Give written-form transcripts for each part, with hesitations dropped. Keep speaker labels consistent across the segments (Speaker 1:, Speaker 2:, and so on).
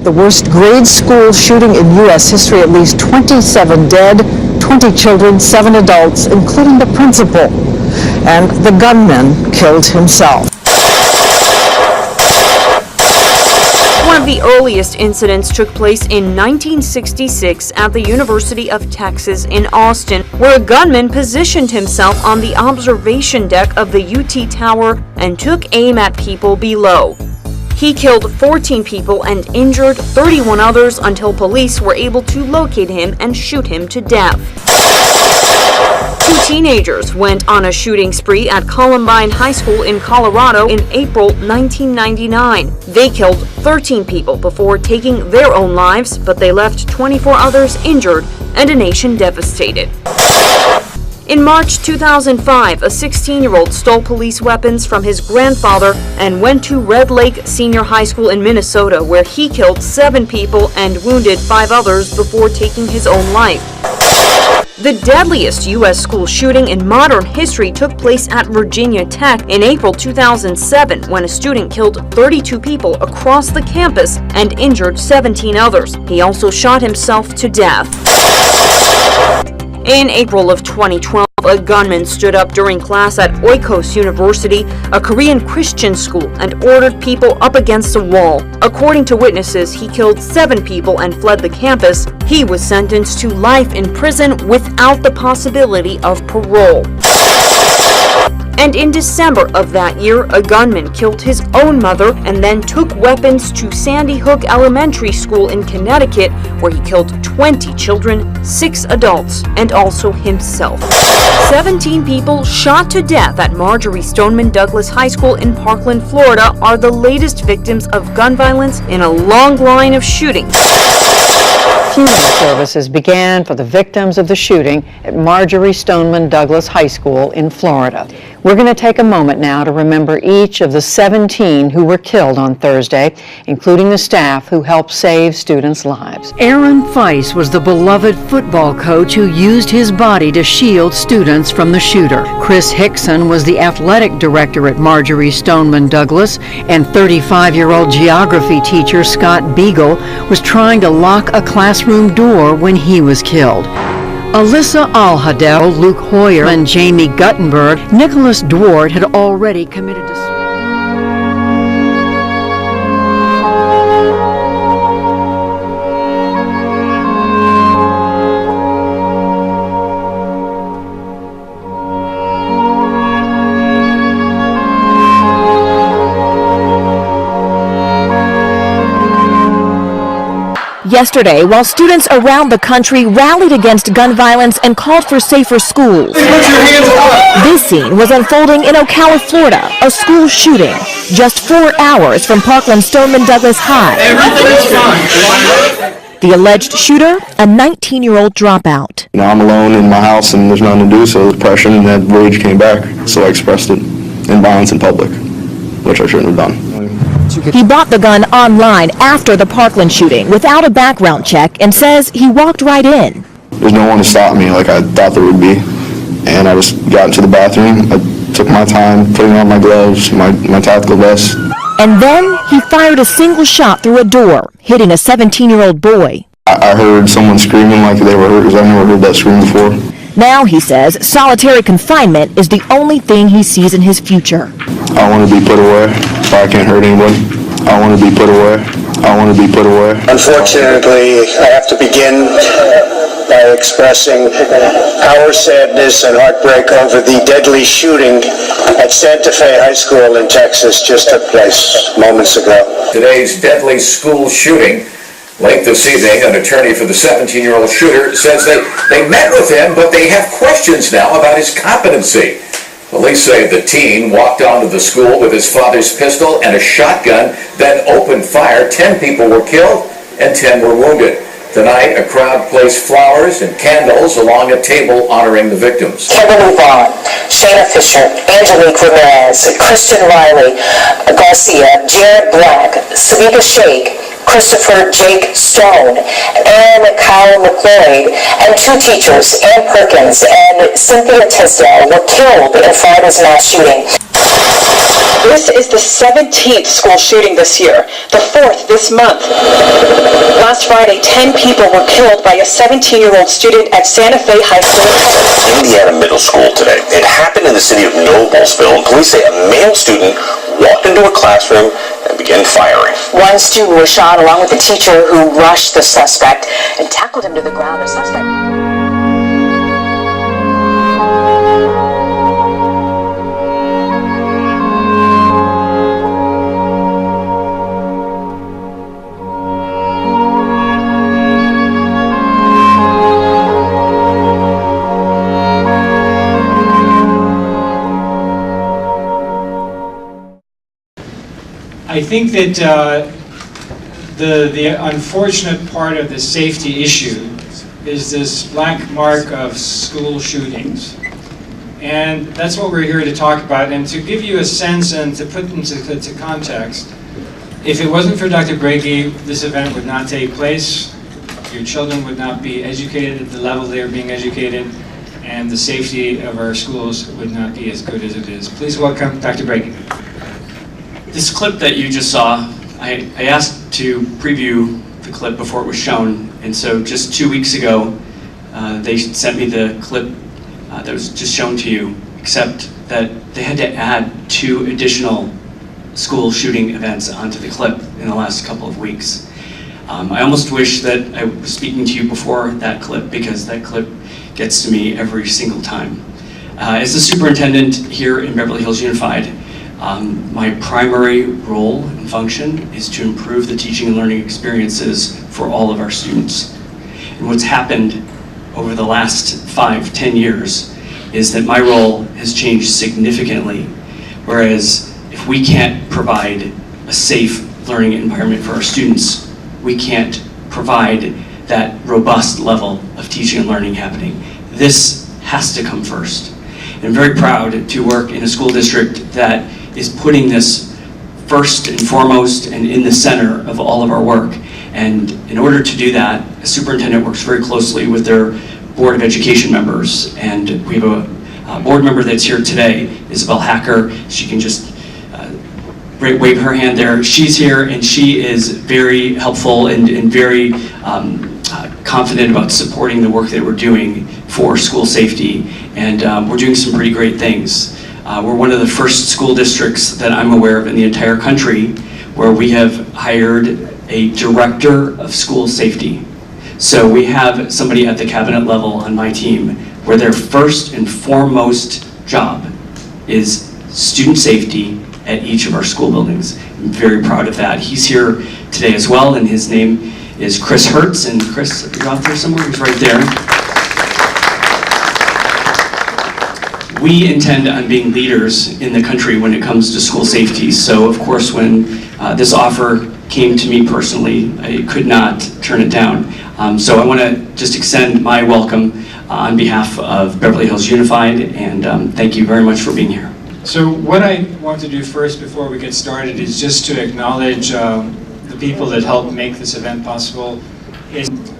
Speaker 1: The worst grade school shooting in U.S. history, at least 27 dead, 20 children, 7 adults, including the principal. And the gunman killed himself.
Speaker 2: One of the earliest incidents took place in 1966 at the University of Texas in Austin, where a gunman positioned himself on the observation deck of the UT Tower and took aim at people below. He killed 14 people and injured 31 others until police were able to locate him and shoot him to death. 2 teenagers went on a shooting spree at Columbine High School in Colorado in April 1999. They killed 13 people before taking their own lives, but they left 24 others injured and a nation devastated. In March 2005, a 16-year-old stole police weapons from his grandfather and went to Red Lake Senior High School in Minnesota, where he killed 7 people and wounded 5 others before taking his own life. The deadliest U.S. school shooting in modern history took place at Virginia Tech in April 2007, when a student killed 32 people across the campus and injured 17 others. He also shot himself to death. In April of 2012, a gunman stood up during class at Oikos University, a Korean Christian school, and ordered people up against a wall. According to witnesses, he killed 7 people and fled the campus. He was sentenced to life in prison without the possibility of parole. And in December of that year, a gunman killed his own mother and then took weapons to Sandy Hook Elementary School in Connecticut, where he killed 20 children, 6 adults, and also himself. 17 people shot to death at Marjory Stoneman Douglas High School in Parkland, Florida, are the latest victims of gun violence in a long line of shootings.
Speaker 3: Funeral services began for the victims of the shooting at Marjory Stoneman Douglas High School in Florida. We're going to take a moment now to remember each of the 17 who were killed on Thursday, including the staff who helped save students' lives. Aaron Feiss was the beloved football coach who used his body to shield students from the shooter. Chris Hickson was the athletic director at Marjory Stoneman Douglas, and 35-year-old geography teacher Scott Beagle was trying to lock a classroom door when he was killed. Alyssa Alhadel, Luke Hoyer, and Jamie Guttenberg, Nicholas Dward had already committed to suicide.
Speaker 4: Yesterday, while students around the country rallied against gun violence and called for safer schools, this scene was unfolding in Ocala, Florida, a school shooting just 4 hours from Parkland Stoneman Douglas High. The alleged shooter, a 19-year-old dropout.
Speaker 5: I'm alone in my house and there's nothing to do, so depression and that rage came back, so I expressed it in violence in public, which I shouldn't have done.
Speaker 4: He bought the gun online after the Parkland shooting without a background check and says he walked right in.
Speaker 5: There's no one to stop me like I thought there would be, and I just got into the bathroom. I took my time putting on my gloves, my tactical vest.
Speaker 4: And then he fired a single shot through a door, hitting a 17-year-old boy.
Speaker 5: I heard someone screaming like they were hurt, because I've never heard that scream before.
Speaker 4: Now, he says, solitary confinement is the only thing he sees in his future.
Speaker 5: I want to be put away so I can't hurt anybody. I want to be put away. I want to be put away.
Speaker 6: Unfortunately, I have to begin by expressing our sadness and heartbreak over the deadly shooting at Santa Fe High School in Texas just took place moments ago.
Speaker 7: Today's deadly school shooting. Late this evening, an attorney for the 17-year-old shooter says they met with him, but they have questions now about his competency. Police say the teen walked onto the school with his father's pistol and a shotgun, then opened fire. 10 people were killed and 10 were wounded. Tonight, a crowd placed flowers and candles along a table honoring the victims.
Speaker 8: Kimberly Vaughn, Shayna Fisher, Angelique Ramirez, Christian Riley Garcia, Jared Black, Savita Sheikh, Christopher Jake Stone, and Kyle McLeod, and 2 teachers, Ann Perkins and Cynthia Tisdale, were killed in Friday's mass shooting. This is the 17th school shooting this year, the 4th this month. Last Friday, 10 people were killed by a 17-year-old student at Santa Fe High School.
Speaker 9: Indiana Middle School today. It happened in the city of Noblesville. Police say a male student walked into a classroom and began firing.
Speaker 8: One student was shot along with the teacher who rushed the suspect and tackled him to the ground. The suspect...
Speaker 10: I think that the unfortunate part of the safety issue is this black mark of school shootings. And that's what we're here to talk about. And to give you a sense and to put into context, if it wasn't for Dr. Brady, this event would not take place. Your children would not be educated at the level they are being educated, and the safety of our schools would not be as good as it is. Please welcome Dr. Brady.
Speaker 11: This clip that you just saw, I asked to preview the clip before it was shown, and so just 2 weeks ago, they sent me the clip that was just shown to you, except that they had to add 2 additional school shooting events onto the clip in the last couple of weeks. I almost wish that I was speaking to you before that clip, because that clip gets to me every single time. As the superintendent here in Beverly Hills Unified, my primary role and function is to improve the teaching and learning experiences for all of our students. And what's happened over the last 5-10 years is that my role has changed significantly, whereas if we can't provide a safe learning environment for our students, we can't provide that robust level of teaching and learning happening. This has to come first. And I'm very proud to work in a school district that is putting this first and foremost and in the center of all of our work. And in order to do that, a superintendent works very closely with their Board of Education members. And we have a board member that's here today, Isabel Hacker. She can just wave her hand there. She's here, and she is very helpful and very confident about supporting the work that we're doing for school safety. And we're doing some pretty great things. We're one of the first school districts that I'm aware of in the entire country where we have hired a director of school safety. So we have somebody at the cabinet level on my team where their first and foremost job is student safety at each of our school buildings. I'm very proud of that. He's here today as well, and his name is Chris Hertz. And Chris, you're out there somewhere? He's right there. We intend on being leaders in the country when it comes to school safety. So of course, when this offer came to me personally, I could not turn it down. So I want to just extend my welcome on behalf of Beverly Hills Unified, and thank you very much for being here.
Speaker 10: So what I want to do first before we get started is just to acknowledge the people that helped make this event possible.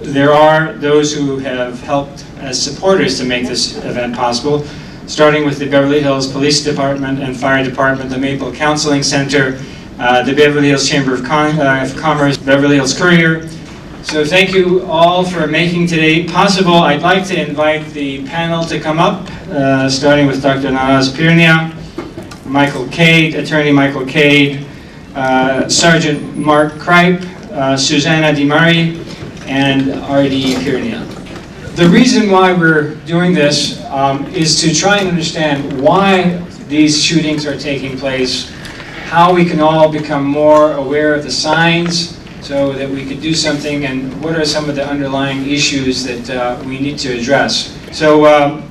Speaker 10: There are those who have helped as supporters to make this event possible, starting with the Beverly Hills Police Department and Fire Department, the Maple Counseling Center, the Beverly Hills Chamber of Commerce, Beverly Hills Courier. So thank you all for making today possible. I'd like to invite the panel to come up, starting with Dr. Naz Pirnia, Michael Cade, Attorney Michael Cade, Sergeant Mark Kripe, Susanna DiMari, and R.D. Pirnia. The reason why we're doing this is to try and understand why these shootings are taking place, how we can all become more aware of the signs so that we could do something, and what are some of the underlying issues that we need to address. So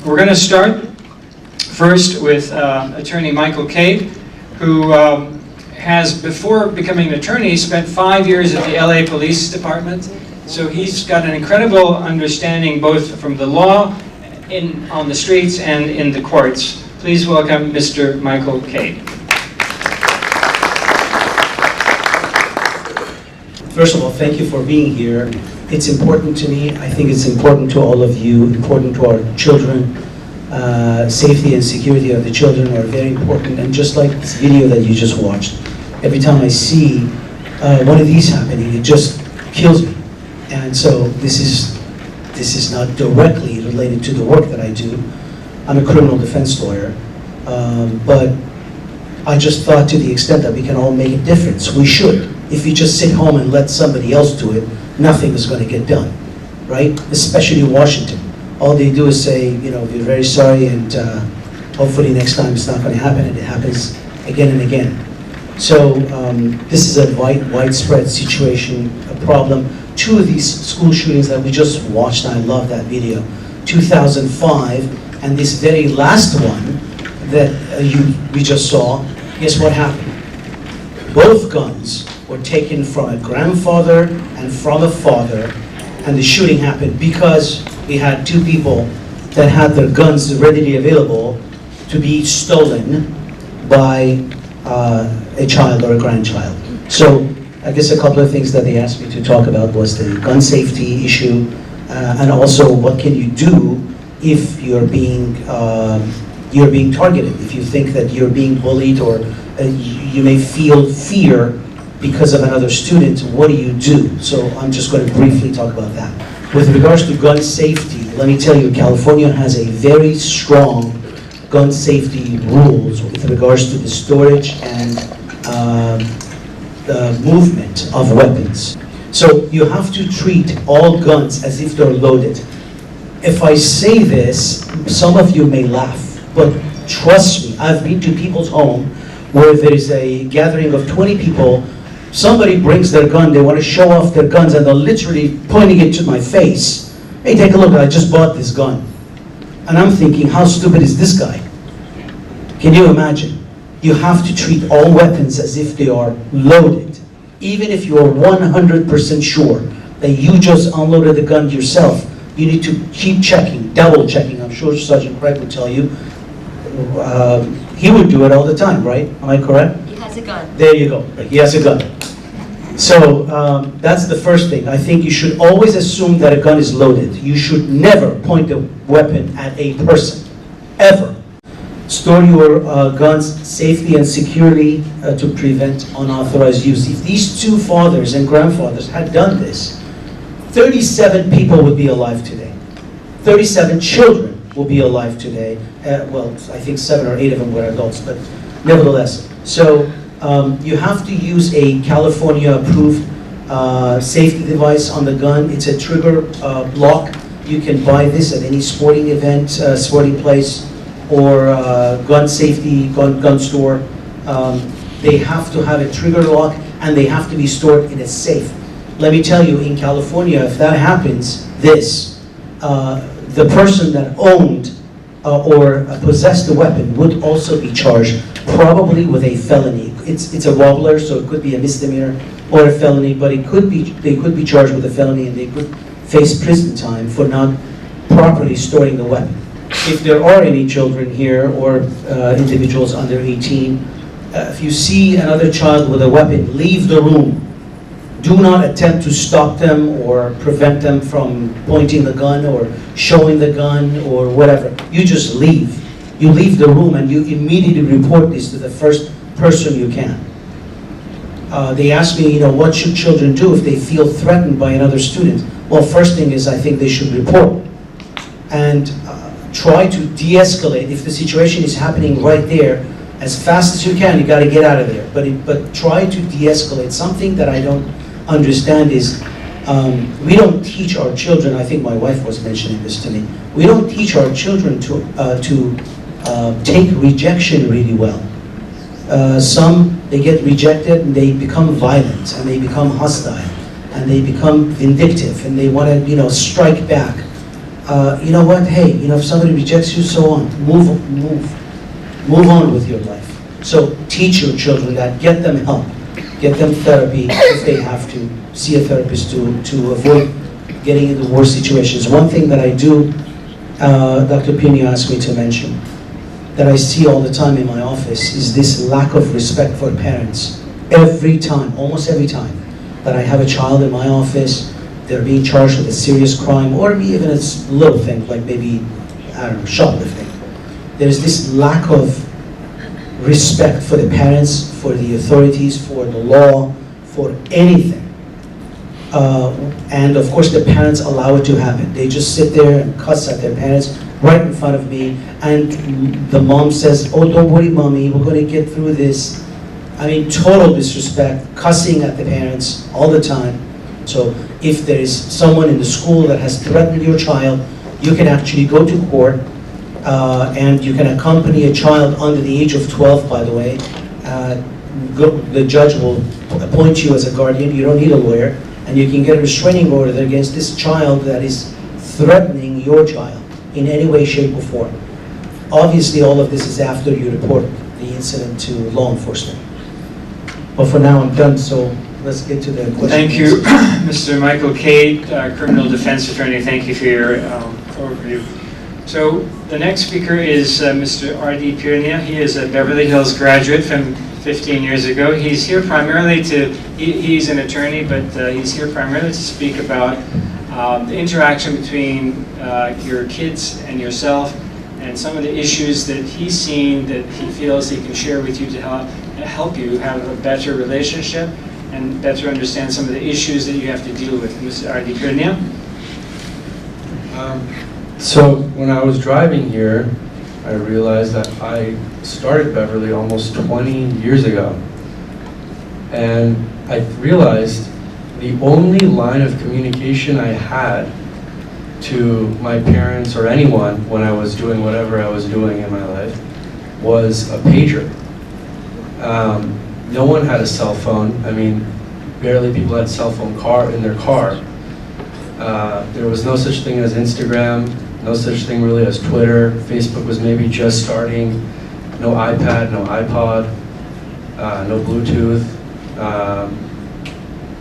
Speaker 10: we're going to start first with Attorney Michael Cade, who has, before becoming an attorney, spent 5 years at the LA Police Department. So he's got an incredible understanding both from the law on the streets and in the courts. Please welcome Mr. Michael Cade.
Speaker 12: First of all, thank you for being here. It's important to me. I think it's important to all of you, important to our children, safety and security of the children are very important. And just like this video that you just watched, every time I see one of these happening, it just kills me. And so this is not directly related to the work that I do. I'm a criminal defense lawyer, but I just thought to the extent that we can all make a difference, we should. If you just sit home and let somebody else do it, nothing is going to get done, right? Especially in Washington. All they do is say, you know, we're very sorry, and hopefully next time it's not going to happen, and it happens again and again. So this is a widespread situation, a problem. Two of these school shootings that we just watched, and I love that video, 2005, and this very last one that we just saw, guess what happened? Both guns were taken from a grandfather and from a father, and the shooting happened because we had two people that had their guns readily available to be stolen by a child or a grandchild. So I guess a couple of things that they asked me to talk about was the gun safety issue, and also what can you do if you're being targeted, if you think that you're being bullied, or you may feel fear because of another student, what do you do? So I'm just going to briefly talk about that. With regards to gun safety, let me tell you, California has a very strong gun safety rules with regards to the storage and the movement of weapons. So you have to treat all guns as if they're loaded. If I say this, some of you may laugh, but trust me, I've been to people's home where there is a gathering of 20 people, somebody brings their gun, they want to show off their guns, and they're literally pointing it to my face. Hey, take a look, I just bought this gun. And I'm thinking, how stupid is this guy? Can you imagine? You have to treat all weapons as if they are loaded. Even if you are 100% sure that you just unloaded the gun yourself, you need to keep checking, double checking. I'm sure Sergeant Craig would tell you. He would do it all the time, right? Am I correct?
Speaker 13: He has a gun.
Speaker 12: There you go. He has a gun. So that's the first thing. I think you should always assume that a gun is loaded. You should never point a weapon at a person, ever. Store your guns safely and securely to prevent unauthorized use. If these two fathers and grandfathers had done this, 37 people would be alive today. 37 children will be alive today. Well, I think 7 or 8 of them were adults, but nevertheless. So you have to use a California-approved safety device on the gun. It's a trigger block. You can buy this at any sporting event, sporting place, or gun safety, gun store. They have to have a trigger lock, and they have to be stored in a safe. Let me tell you, in California, if that happens, the person that owned or possessed the weapon would also be charged, probably with a felony. It's a wobbler, so it could be a misdemeanor or a felony, but they could be charged with a felony, and they could face prison time for not properly storing the weapon. If there are any children here or individuals under 18, if you see another child with a weapon, leave the room. Do not attempt to stop them or prevent them from pointing the gun or showing the gun or whatever. You just leave. You leave the room, and you immediately report this to the first person you can. They asked me, what should children do if they feel threatened by another student? Well, first thing is, I think they should report and try to de-escalate. If the situation is happening right there, as fast as you can, you got to get out of there. But try to de-escalate. Something that I don't understand is we don't teach our children. I think my wife was mentioning this to me. We don't teach our children to take rejection really well. Some, they get rejected and they become violent and they become hostile and they become vindictive and they want to, strike back. You know what? Hey, if somebody rejects you, so on. Move on with your life. So teach your children that. Get them help. Get them therapy if they have to. See a therapist to avoid getting into worse situations. One thing that I do, Dr. Pino asked me to mention, that I see all the time in my office is this lack of respect for parents. Every time, almost every time, that I have a child in my office, they're being charged with a serious crime, or even a little thing, like maybe, shoplifting. there's this lack of respect for the parents, for the authorities, for the law, for anything. And of course the parents allow it to happen. They just sit there and cuss at their parents right in front of me, and the mom says, oh, don't worry mommy, we're going to get through this. I mean, total disrespect, cussing at the parents all the time. So if there is someone in the school that has threatened your child, you can actually go to court, and you can accompany a child under the age of 12, by the way. The judge will appoint you as a guardian. You don't need a lawyer, and you can get a restraining order against this child that is threatening your child in any way, shape, or form. Obviously, all of this is after you report the incident to law enforcement. But for now, I'm done, so let's get to the question.
Speaker 10: Thank you, Mr. Michael Cade, criminal defense attorney. Thank you for your overview. So the next speaker is Mr. R.D. Pirnia. He is a Beverly Hills graduate from 15 years ago. He's here primarily he's an attorney, but he's here primarily to speak about the interaction between your kids and yourself, and some of the issues that he's seen that he feels he can share with you to help you have a better relationship and better understand some of the issues that you have to deal with. Mr. R.D. Pirnia.
Speaker 13: So when I was driving here, I realized that I started Beverly almost 20 years ago. And I realized the only line of communication I had to my parents or anyone when I was doing whatever I was doing in my life was a pager. No one had a cell phone. I mean, barely people had a cell phone in their car. There was no such thing as Instagram, no such thing really as Twitter. Facebook was maybe just starting. No iPad, no iPod, no Bluetooth.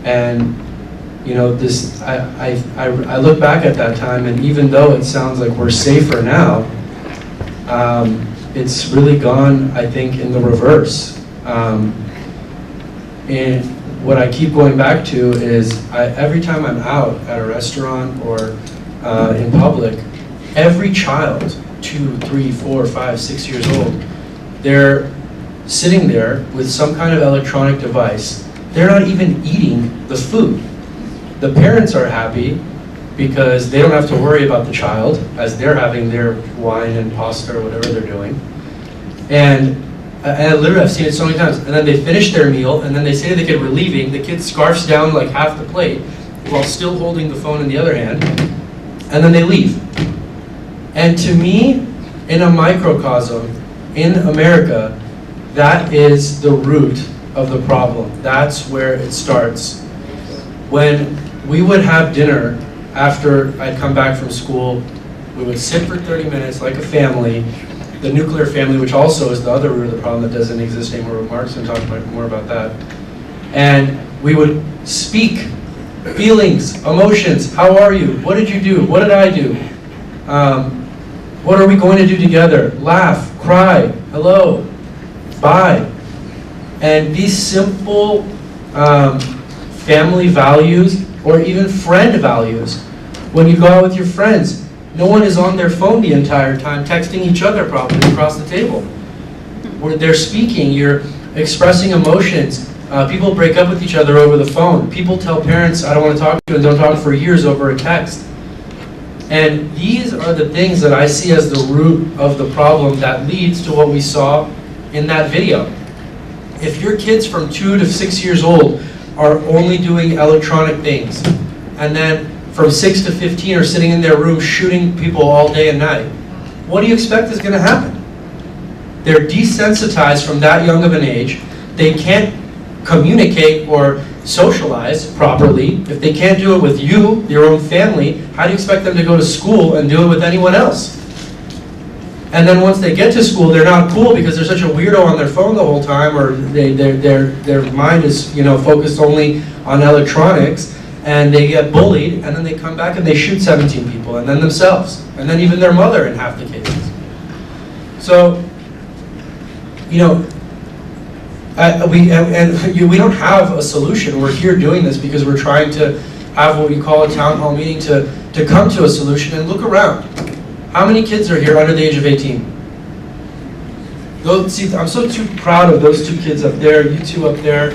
Speaker 13: And you know, this I look back at that time, and even though it sounds like we're safer now, it's really gone, I think, in the reverse. And what I keep going back to is every time I'm out at a restaurant or in public, every child, 2, 3, 4, 5, 6 years old, they're sitting there with some kind of electronic device. They're not even eating the food. The parents are happy because they don't have to worry about the child as they're having their wine and pasta or whatever they're doing. And literally, I've seen it so many times. And then they finish their meal, and then they say to the kid, we're leaving. The kid scarfs down like half the plate while still holding the phone in the other hand. And then they leave. And to me, in a microcosm, in America, that is the root of the problem. That's where it starts. When we would have dinner after I'd come back from school, we would sit for 30 minutes like a family, the nuclear family, which also is the other root of the problem that doesn't exist anymore. Mark's going to talk more about that. And we would speak feelings, emotions. How are you? What did you do? What did I do? What are we going to do together? Laugh, cry, hello, bye. And these simple family values, or even friend values, when you go out with your friends, no one is on their phone the entire time texting each other probably across the table. Where they're speaking, you're expressing emotions. People break up with each other over the phone. People tell parents, I don't want to talk to you, and don't talk for years over a text. And these are the things that I see as the root of the problem that leads to what we saw in that video. If your kids from 2 to 6 years old are only doing electronic things, and then from 6 to 15 are sitting in their room shooting people all day and night, what do you expect is going to happen? They're desensitized from that young of an age. They can't communicate or socialize properly. If they can't do it with you, your own family, how do you expect them to go to school and do it with anyone else? And then once they get to school, they're not cool because they're such a weirdo on their phone the whole time, or their mind is, you know, focused only on electronics, and they get bullied, and then they come back and they shoot 17 people, and then themselves, and then even their mother in half the cases. So, you know, we don't have a solution. We're here doing this because we're trying to have what we call a town hall meeting to come to a solution and look around. How many kids are here under the age of 18? See, I'm so too proud of those 2 kids up there, you 2 up there.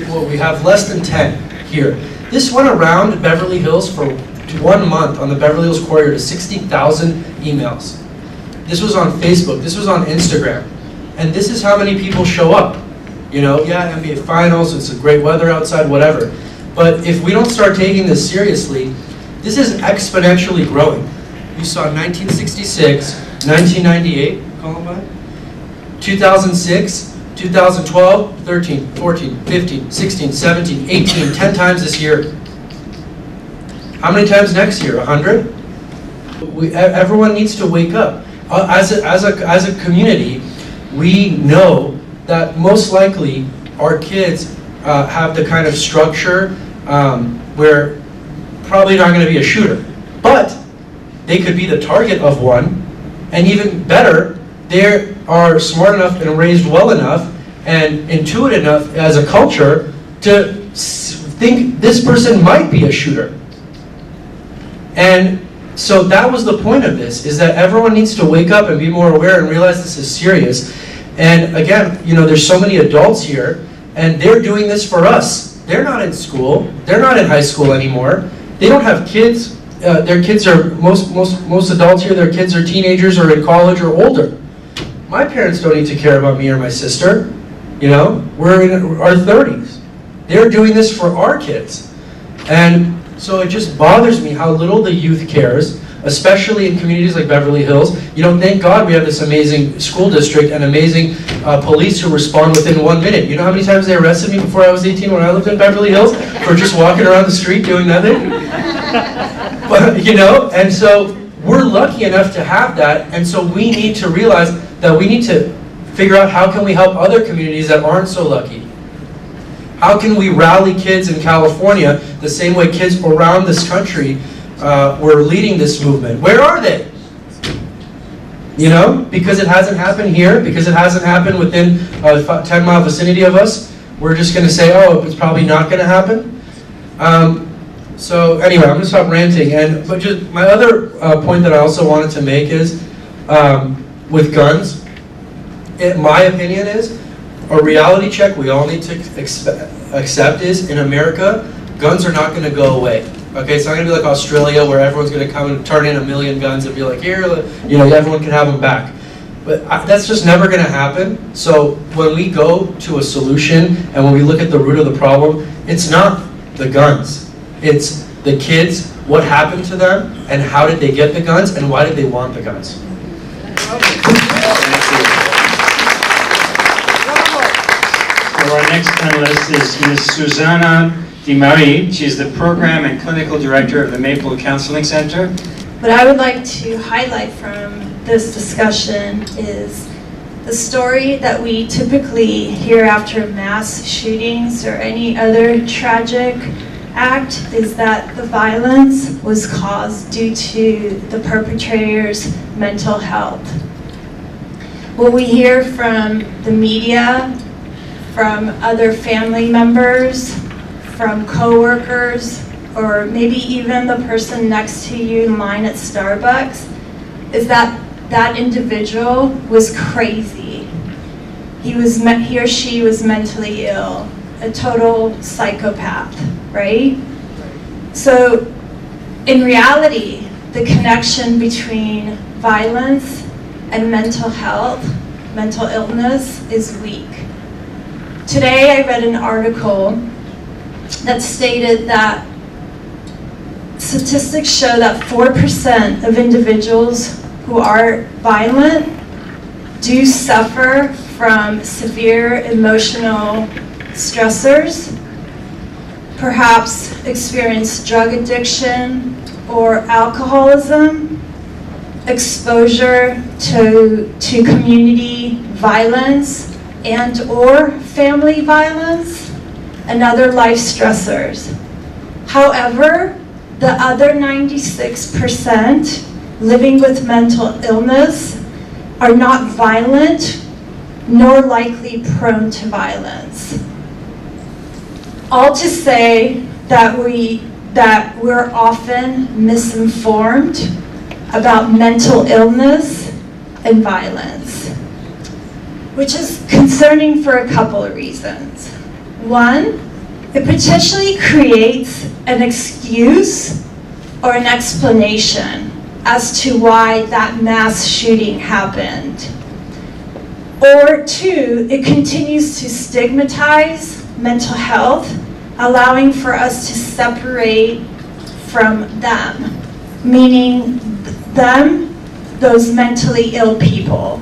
Speaker 13: Well, we have less than 10 here. This went around Beverly Hills for 1 month on the Beverly Hills Courier to 60,000 emails. This was on Facebook, this was on Instagram. And this is how many people show up. You know, yeah, NBA Finals, it's a great weather outside, whatever. But if we don't start taking this seriously, this is exponentially growing. You saw 1966, 1998, Columbine, 2006, 2012, 13, 14, 15, 16, 17, 18, 10 times this year. How many times next year? 100? Everyone needs to wake up. As a community, we know that most likely our kids have the kind of structure where probably not going to be a shooter, but they could be the target of one, and even better, they are smart enough and raised well enough and intuitive enough as a culture to think this person might be a shooter. And so that was the point of this, is that everyone needs to wake up and be more aware and realize this is serious. And again, you know, there's so many adults here, and they're doing this for us. They're not in school. They're not in high school anymore. They don't have kids. Their kids are, most adults here, their kids are teenagers or in college or older. My parents don't need to care about me or my sister. You know, we're in our 30s. They're doing this for our kids. And so it just bothers me how little the youth cares, especially in communities like Beverly Hills. You know, thank God we have this amazing school district and amazing police who respond within 1 minute. You know how many times they arrested me before I was 18 when I lived in Beverly Hills for just walking around the street doing nothing? But, you know, and so we're lucky enough to have that, and so we need to realize that we need to figure out how can we help other communities that aren't so lucky. How can we rally kids in California the same way kids around this country were leading this movement? Where are they? You know, because it hasn't happened here, because it hasn't happened within a 10-mile vicinity of us, we're just going to say, oh, it's probably not going to happen. So anyway, I'm going to stop ranting. But just my other point that I also wanted to make is, with guns, my opinion is, a reality check we all need to accept is, in America, guns are not going to go away. Okay, it's not going to be like Australia where everyone's going to come and turn in 1 million guns and be like, here, you know, everyone can have them back. But that's just never going to happen. So when we go to a solution and when we look at the root of the problem, it's not the guns. It's the kids, what happened to them, and how did they get the guns, and why did they want the guns.
Speaker 10: Our next panelist is Ms. Susanna DiMarie. She's the Program and Clinical Director of the Maple Counseling Center.
Speaker 14: What I would like to highlight from this discussion is the story that we typically hear after mass shootings or any other tragic act is that the violence was caused due to the perpetrator's mental health. What we hear from the media, from other family members, from coworkers, or maybe even the person next to you in line at Starbucks, is that that individual was crazy. He or she was mentally ill, a total psychopath, right? So in reality, the connection between violence and mental health, mental illness, is weak. Today I read an article that stated that statistics show that 4% of individuals who are violent do suffer from severe emotional stressors, perhaps experience drug addiction or alcoholism, exposure to community violence and or family violence, and other life stressors. However, the other 96% living with mental illness are not violent nor likely prone to violence. All to say that we're often misinformed about mental illness and violence. which is concerning for a couple of reasons. One, it potentially creates an excuse or an explanation as to why that mass shooting happened. Or two, it continues to stigmatize mental health, allowing for us to separate from them, meaning them, those mentally ill people.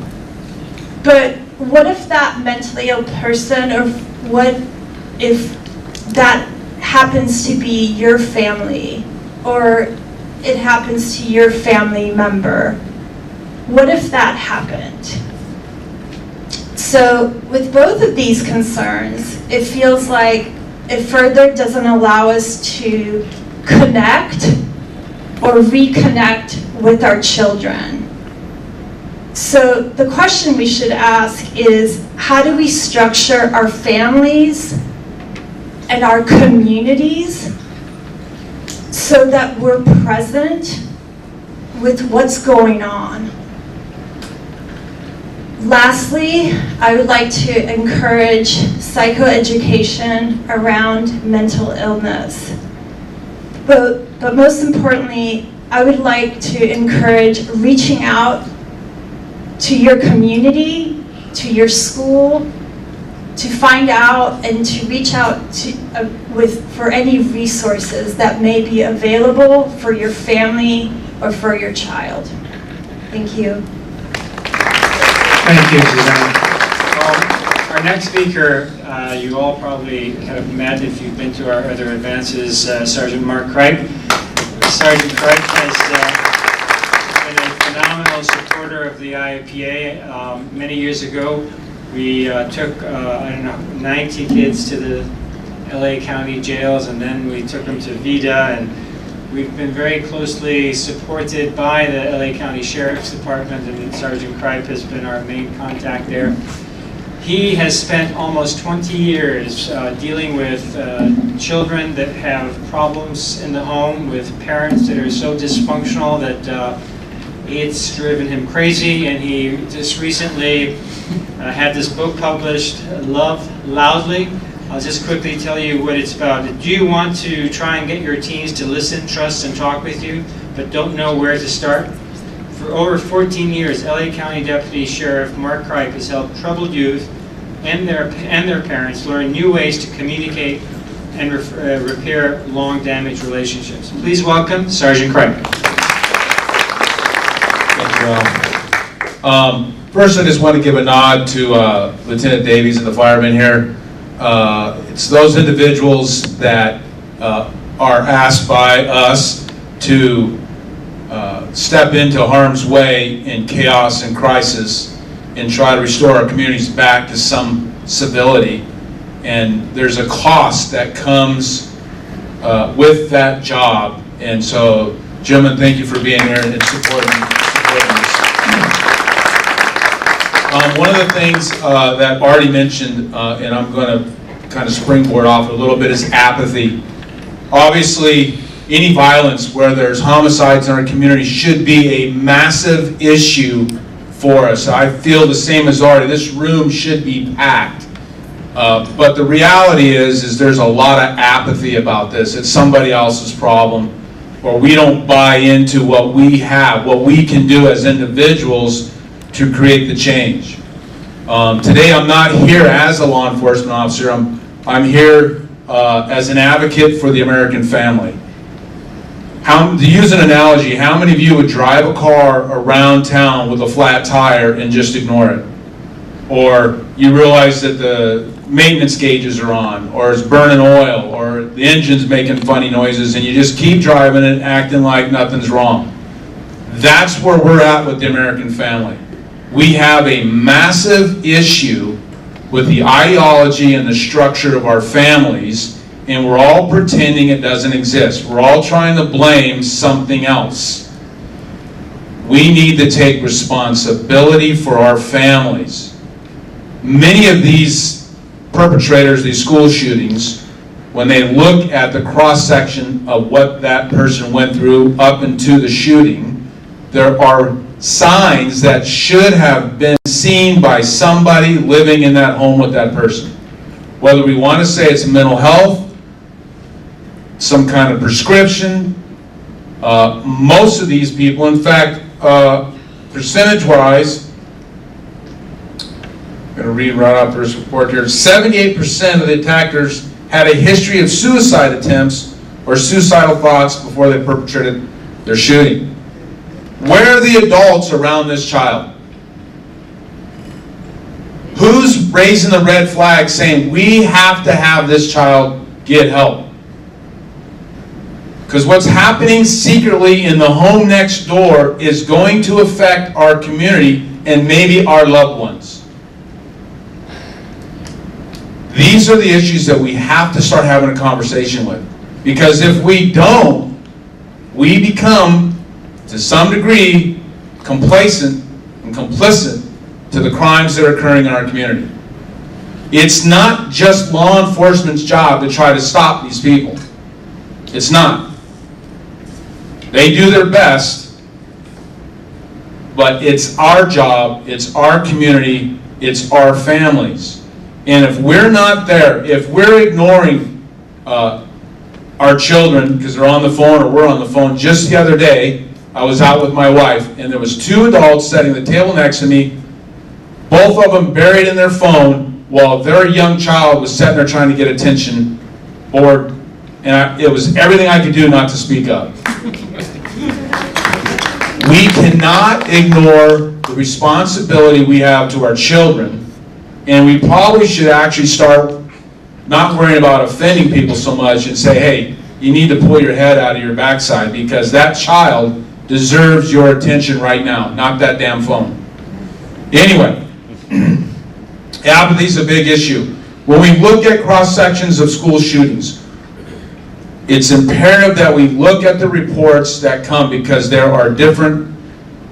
Speaker 14: But what if that mentally ill person, or what if that happens to be your family, or it happens to your family member? What if that happened? So with both of these concerns, it feels like it further doesn't allow us to connect or reconnect with our children. So the question we should ask is, how do we structure our families and our communities so that we're present with what's going on? Lastly, I would like to encourage psychoeducation around mental illness. But most importantly, I would like to encourage reaching out to your community, to your school, to find out and to reach out to, for any resources that may be available for your family or for your child. Thank you.
Speaker 10: Thank you, Suzanne. Our next speaker, you all probably have met if you've been to our other events, is Sergeant Mark Kripe. Sergeant Kripe has been a phenomenal supporter of the IAPA. Many years ago, we took, 90 kids to the LA County jails, and then we took them to VITA, and we've been very closely supported by the LA County Sheriff's Department, and Sergeant Kripe has been our main contact there. He has spent almost 20 years dealing with children that have problems in the home, with parents that are so dysfunctional that it's driven him crazy, and he just recently had this book published, Love Loudly. I'll just quickly tell you what it's about. Do you want to try and get your teens to listen, trust, and talk with you, but don't know where to start? For over 14 years, LA County Deputy Sheriff Mark Kripe has helped troubled youth and their parents learn new ways to communicate and repair long-damaged relationships. Please welcome Sergeant Kripe.
Speaker 15: Thank you, Al. First, I just want to give a nod to Lieutenant Davies and the firemen here. It's those individuals that are asked by us to step into harm's way in chaos and crisis and try to restore our communities back to some civility. And there's a cost that comes with that job. And so, gentlemen, thank you for being here and supporting this. One of the things that Artie mentioned, and I'm going to kind of springboard off a little bit, is apathy. Obviously, any violence where there's homicides in our community should be a massive issue for us. I feel the same as Artie. This room should be packed. But the reality is there's a lot of apathy about this. It's somebody else's problem, or we don't buy into what we have, what we can do as individuals to create the change. Today I'm not here as a law enforcement officer. I'm here as an advocate for the American family. To use an analogy, how many of you would drive a car around town with a flat tire and just ignore it? Or you realize that the maintenance gauges are on, or it's burning oil, or the engine's making funny noises, and you just keep driving it, acting like nothing's wrong. That's where we're at with the American family. We have a massive issue with the ideology and the structure of our families, and we're all pretending it doesn't exist. We're all trying to blame something else. We need to take responsibility for our families. Many of these perpetrators, these school shootings, when they look at the cross-section of what that person went through up into the shooting, there are signs that should have been seen seen by somebody living in that home with that person. Whether we want to say it's mental health, some kind of prescription, most of these people, in fact, percentage-wise, I'm going to read right off this report here, 78% of the attackers had a history of suicide attempts or suicidal thoughts before they perpetrated their shooting. Where are the adults around this child? Who's raising the red flag saying we have to have this child get help? Because what's happening secretly in the home next door is going to affect our community and maybe our loved ones. These are the issues that we have to start having a conversation with. Because if we don't, we become, to some degree, complacent and complicit to the crimes that are occurring in our community. It's not just law enforcement's job to try to stop these people. It's not. They do their best, but it's our job, it's our community, it's our families. And if we're not there, if we're ignoring our children because they're on the phone or we're on the phone, just the other day, I was out with my wife and there was two adults sitting at the table next to me, both of them buried in their phone while their young child was sitting there trying to get attention, bored, and it was everything I could do not to speak up. We cannot ignore the responsibility we have to our children, and we probably should actually start not worrying about offending people so much and say, hey, you need to pull your head out of your backside because that child deserves your attention right now, not that damn phone. Anyway, apathy is a big issue. When we look at cross-sections of school shootings, it's imperative that we look at the reports that come because there are different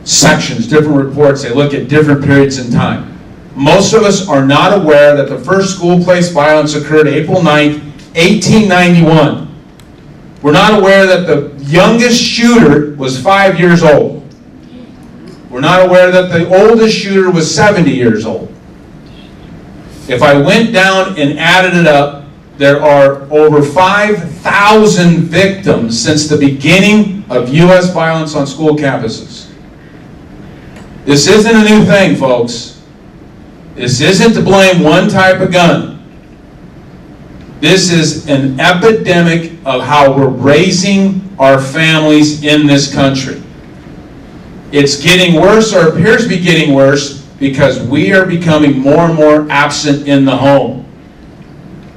Speaker 15: sections, different reports. They look at different periods in time. Most of us are not aware that the first school-place violence occurred April 9th, 1891. We're not aware that the youngest shooter was 5 years old. We're not aware that the oldest shooter was 70 years old. If I went down and added it up, there are over 5,000 victims since the beginning of U.S. violence on school campuses. This isn't a new thing, folks. This isn't to blame one type of gun. This is an epidemic of how we're raising our families in this country. It's getting worse, or appears to be getting worse, because we are becoming more and more absent in the home.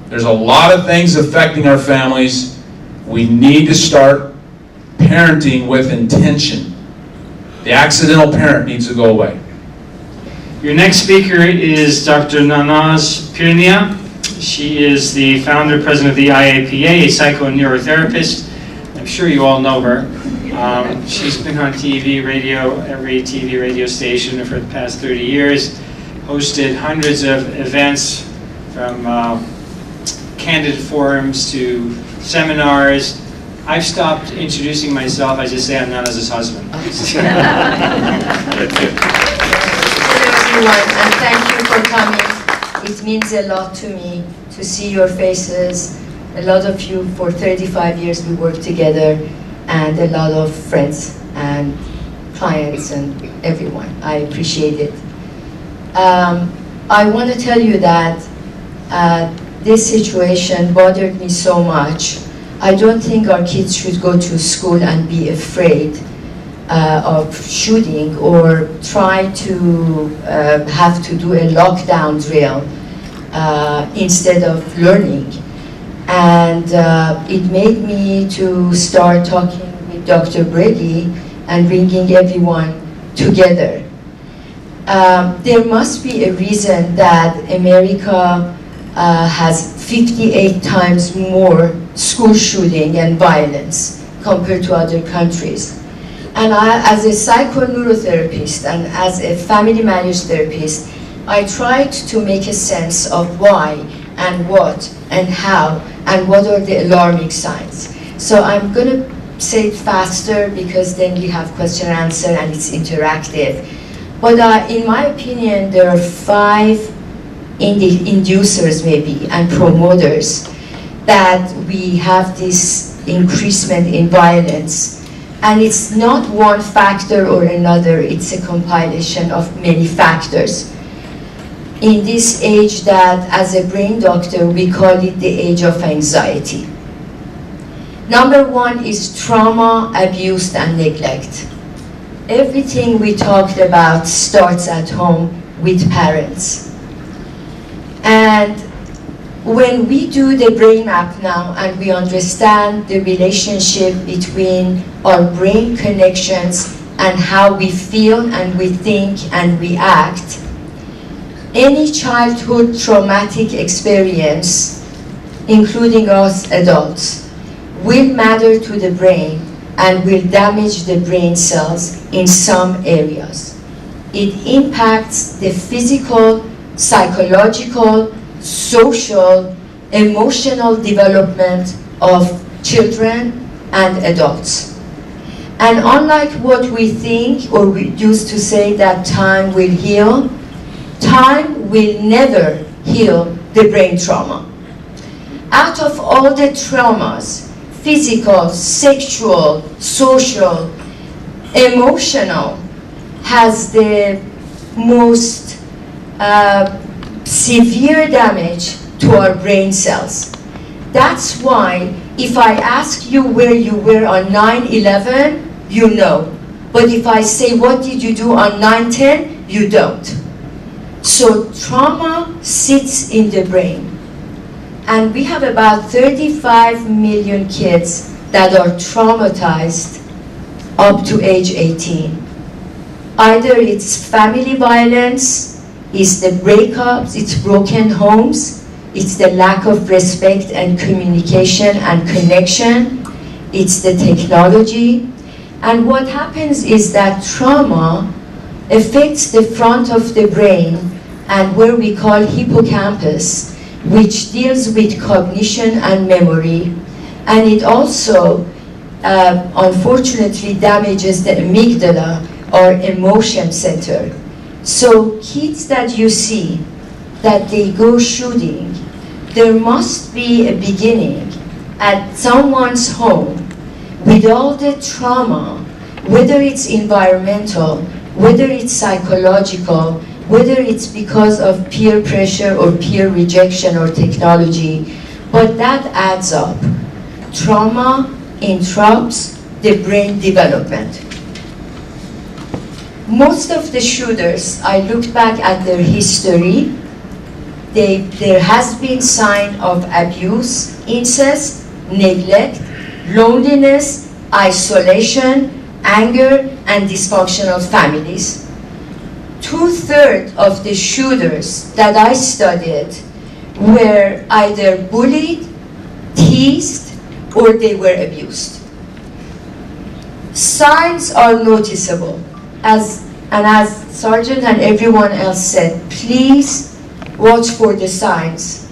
Speaker 15: There's a lot of things affecting our families. We need to start parenting with intention. The accidental parent needs to go away.
Speaker 10: Your next speaker is Dr. Nanaz Pirnia. She is the founder, president of the IAPA, a psychoneuroTherapist. I'm sure you all know her. She's been on TV, radio, every TV radio station for the past 30 years, hosted hundreds of events from candid forums to seminars. I've stopped introducing myself. I just say I'm Nanaz's husband.
Speaker 16: Hello everyone, and thank you for coming. It means a lot to me to see your faces. A lot of you, for 35 years we worked together, and a lot of friends and clients and everyone. I appreciate it. I want to tell you that this situation bothered me so much. I don't think our kids should go to school and be afraid of shooting or try to have to do a lockdown drill instead of learning. And it made me to start talking with Dr. Brady and bringing everyone together. There must be a reason that America has 58 times more school shooting and violence compared to other countries. And I, as a psychoneurotherapist and as a family marriage therapist, I tried to make a sense of why and what and how and what are the alarming signs. So I'm going to say it faster because then we have question and answer and it's interactive. But in my opinion, there are 5 inducers maybe and promoters that we have this increasement in violence. And it's not one factor or another, it's a compilation of many factors. In this age that, as a brain doctor, we call it the age of anxiety. Number 1 is trauma, abuse, and neglect. Everything we talked about starts at home with parents. And when we do the brain map now and we understand the relationship between our brain connections and how we feel and we think and we act, any childhood traumatic experience, including us adults, will matter to the brain and will damage the brain cells in some areas. It impacts the physical, psychological, social, emotional development of children and adults. And unlike what we think, or we used to say that time will heal, time will never heal the brain trauma. Out of all the traumas, physical, sexual, social, emotional, has the most severe damage to our brain cells. That's why if I ask you where you were on 9/11, you know. But if I say what did you do on 9/10, you don't. So trauma sits in the brain. And we have about 35 million kids that are traumatized up to age 18. Either it's family violence, it's the breakups, it's broken homes, it's the lack of respect and communication and connection, it's the technology. And what happens is that trauma affects the front of the brain and where we call hippocampus, which deals with cognition and memory. And it also, unfortunately, damages the amygdala, or emotion center. So kids that you see, that they go shooting, there must be a beginning at someone's home with all the trauma, whether it's environmental, whether it's psychological, whether it's because of peer pressure or peer rejection or technology, but that adds up. Trauma interrupts the brain development. Most of the shooters, I looked back at their history, there has been sign of abuse, incest, neglect, loneliness, isolation, anger, and dysfunctional families. 2/3 of the shooters that I studied were either bullied, teased, or they were abused. Signs are noticeable. As Sergeant and everyone else said, please watch for the signs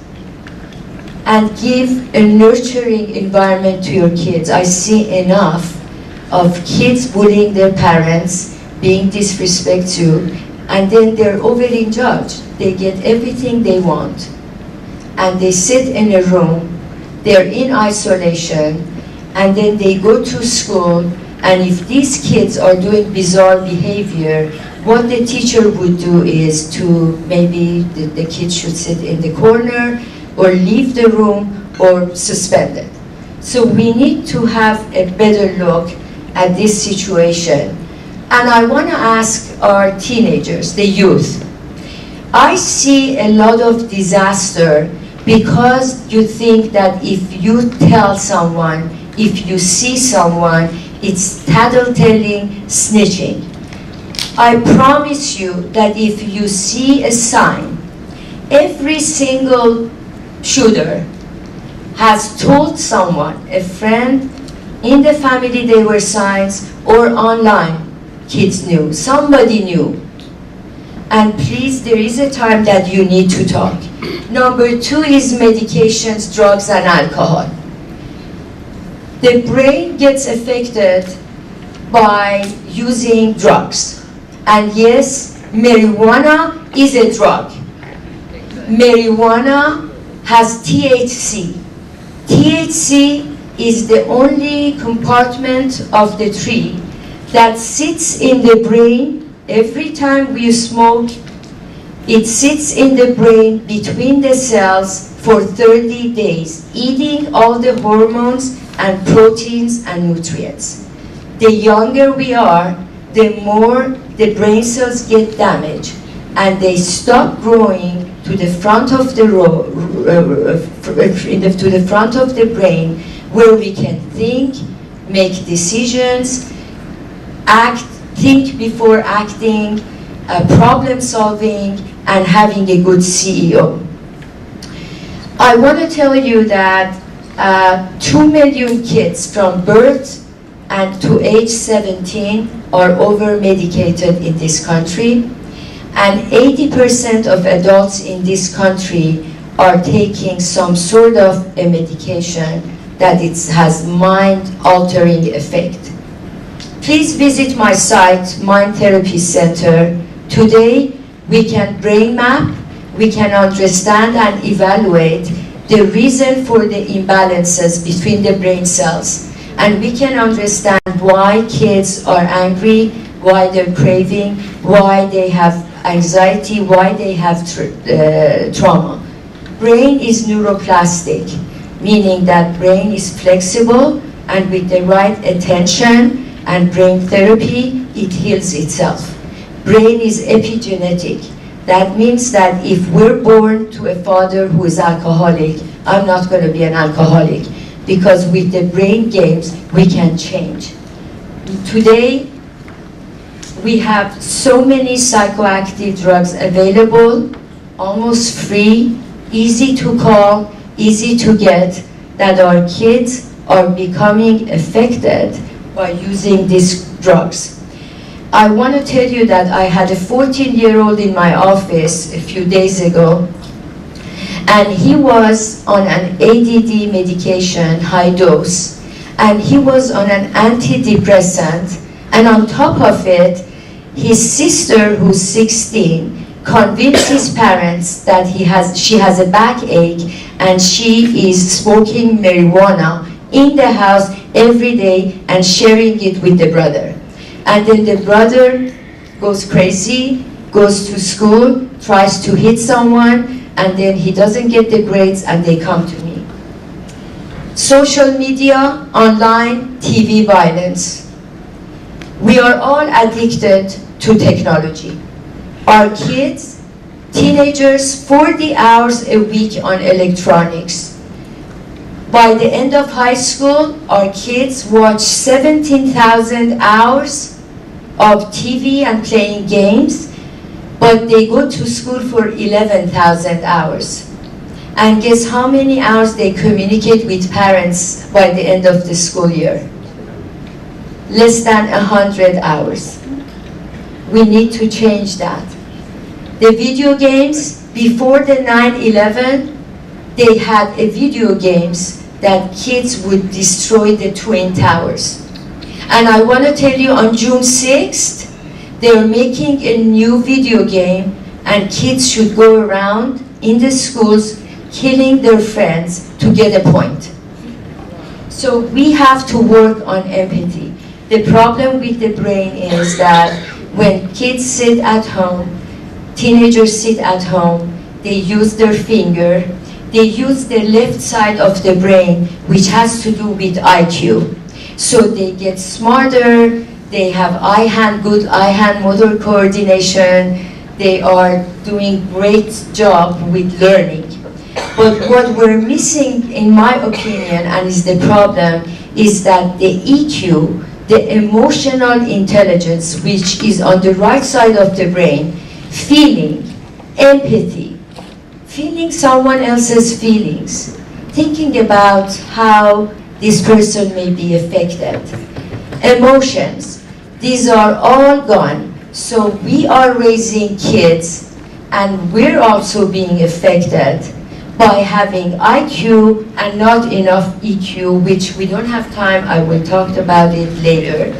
Speaker 16: and give a nurturing environment to your kids. I see enough of kids bullying their parents, being disrespectful, and then they're overly judged. They get everything they want. And they sit in a room, they're in isolation, and then they go to school, and if these kids are doing bizarre behavior, what the teacher would do is to maybe the kids should sit in the corner, or leave the room, or suspended. So we need to have a better look at this situation. And I want to ask our teenagers, the youth. I see a lot of disaster because you think that if you tell someone, if you see someone, it's tattletelling, snitching. I promise you that if you see a sign, every single shooter has told someone, a friend, in the family there were signs, or online, kids knew, somebody knew. And please, there is a time that you need to talk. Number 2 is medications, drugs, and alcohol. The brain gets affected by using drugs. And yes, Marijuana is a drug. Marijuana has THC. THC is the only compartment of the tree that sits in the brain every time we smoke. It sits in the brain between the cells for 30 days, eating all the hormones and proteins and nutrients. The younger we are, the more the brain cells get damaged, and they stop growing to the front of the to the front of the brain, where we can think, make decisions, act, think before acting, problem solving, and having a good CEO. I want to tell you that 2 million kids from birth and to age 17 are over-medicated in this country, and 80% of adults in this country are taking some sort of a medication that it has mind-altering effect. Please visit my site, Mind Therapy Center. Today, we can brain map, we can understand and evaluate the reason for the imbalances between the brain cells, and we can understand why kids are angry, why they're craving, why they have anxiety, why they have trauma. Brain is neuroplastic, meaning that brain is flexible, and with the right attention and brain therapy, it heals itself. Brain is epigenetic. That means that if we're born to a father who is alcoholic, I'm not going to be an alcoholic, because with the brain games, we can change. Today, we have so many psychoactive drugs available, almost free, easy to call, easy to get, that our kids are becoming affected by using these drugs. I want to tell you that I had a 14-year-old in my office a few days ago, and he was on an ADD medication, high dose, and he was on an antidepressant, and on top of it, his sister, who's 16, convinced his parents that she has a backache and she is smoking marijuana in the house every day and sharing it with the brother. And then the brother goes crazy, goes to school, tries to hit someone, and then he doesn't get the grades and they come to me. Social media, online, TV violence. We are all addicted to technology. Our kids, teenagers, 40 hours a week on electronics. By the end of high school, our kids watch 17,000 hours of TV and playing games, but they go to school for 11,000 hours. And guess how many hours they communicate with parents by the end of the school year? Less than 100 hours. We need to change that. The video games, before the 9/11, they had a video games that kids would destroy the Twin Towers. And I want to tell you, on June 6th, they're making a new video game, and kids should go around in the schools killing their friends to get a point. So we have to work on empathy. The problem with the brain is that when kids sit at home, teenagers sit at home, they use their finger, they use the left side of the brain, which has to do with IQ. So they get smarter, they have good eye-hand motor coordination, they are doing great job with learning. But what we're missing, in my opinion, and is the problem, is that the EQ, the emotional intelligence, which is on the right side of the brain, feeling, empathy, feeling someone else's feelings, thinking about how this person may be affected. Emotions, these are all gone. So we are raising kids, and we're also being affected by having IQ and not enough EQ, which we don't have time, I will talk about it later.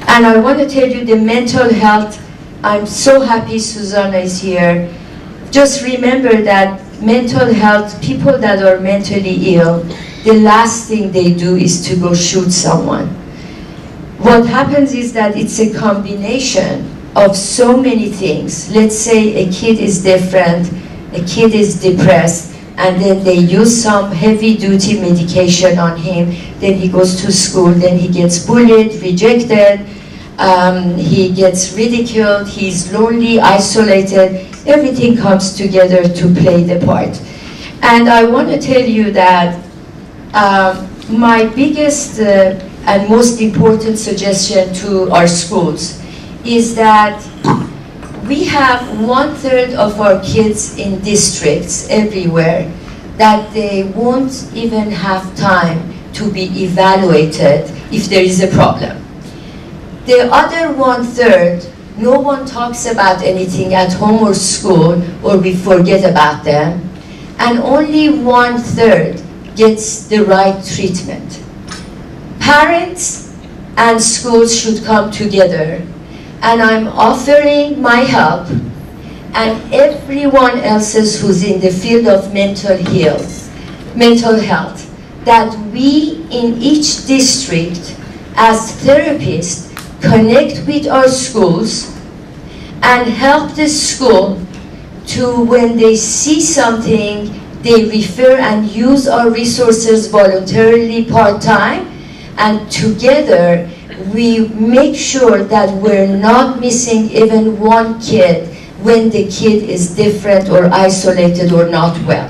Speaker 16: And I want to tell you the mental health I'm so happy Susanna is here. Just remember that mental health, people that are mentally ill, the last thing they do is to go shoot someone. What happens is that it's a combination of so many things. Let's say a kid is different, a kid is depressed, and then they use some heavy-duty medication on him, then he goes to school, then he gets bullied, rejected, he gets ridiculed, he's lonely, isolated, everything comes together to play the part. And I want to tell you that my biggest and most important suggestion to our schools is that we have 1/3 of our kids in districts everywhere that they won't even have time to be evaluated if there is a problem. The other 1/3, no one talks about anything at home or school, or we forget about them, and only 1/3 gets the right treatment. Parents and schools should come together, and I'm offering my help and everyone else's who's in the field of mental health, that we in each district as therapists connect with our schools and help the school to, when they see something, they refer and use our resources voluntarily part-time, and together we make sure that we're not missing even one kid when the kid is different or isolated or not well.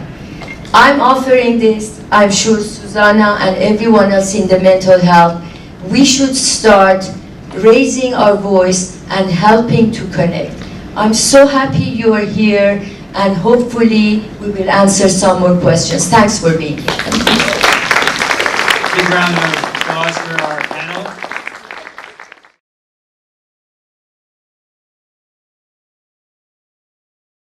Speaker 16: I'm offering this. I'm sure Susanna and everyone else in the mental health, we should start raising our voice and helping to connect. I'm so happy you are here, and hopefully we will answer some more questions. Thanks for being here.
Speaker 10: Big round of applause for our